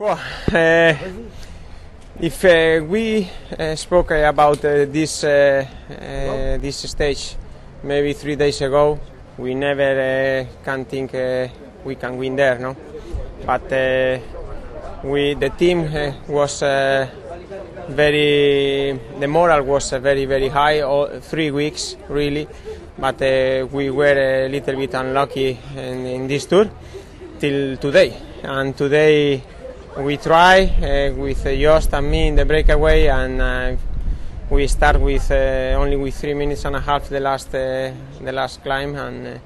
Well, if we spoke about this stage maybe 3 days ago, we never can think we can win there, no? But the team was the moral was very high all 3 weeks really, but we were a little bit unlucky in this tour till today. And today we try with Jost and me in the breakaway, and we start with only with 3 minutes and a half the last climb, and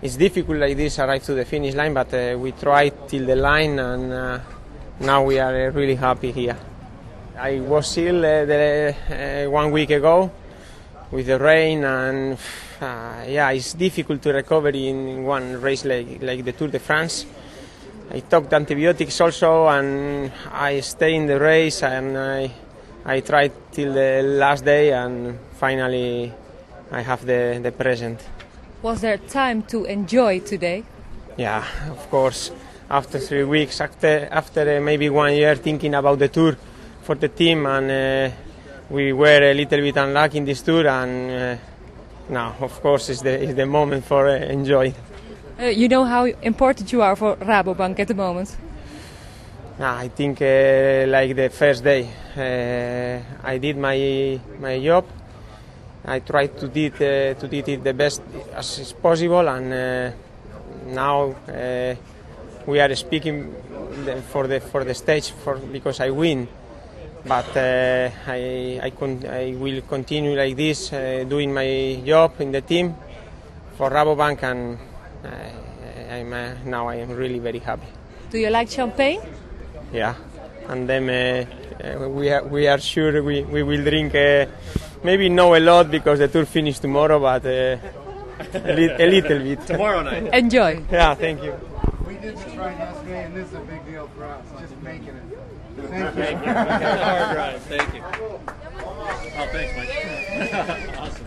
it's difficult like this arrive to the finish line, but we tried till the line, and now we are really happy here. I was ill 1 week ago with the rain, and it's difficult to recover in one race like the Tour de France. I took antibiotics also, and I stay in the race, and I tried till the last day, and finally I have the present. Was there time to enjoy today? Yeah, of course. After 3 weeks, after maybe 1 year thinking about the tour for the team, and we were a little bit unlucky in this tour, and now of course is the moment for enjoy. You know how important you are for Rabobank at the moment? I think like the first day, I did my job. I tried to do it the best as is possible, and now we are speaking for the stage because I win. But I will continue like this, doing my job in the team for Rabobank, and now I am really very happy. Do you like champagne? Yeah, and then we are sure we will drink. Maybe not a lot because the tour finishes tomorrow, but a little bit. Tomorrow night. Enjoy. Yeah, thank you. We did this right yesterday, and this is a big deal for us. Just making it. Thank you. Hard drive. Thank you. Oh, thanks, Mike. Awesome.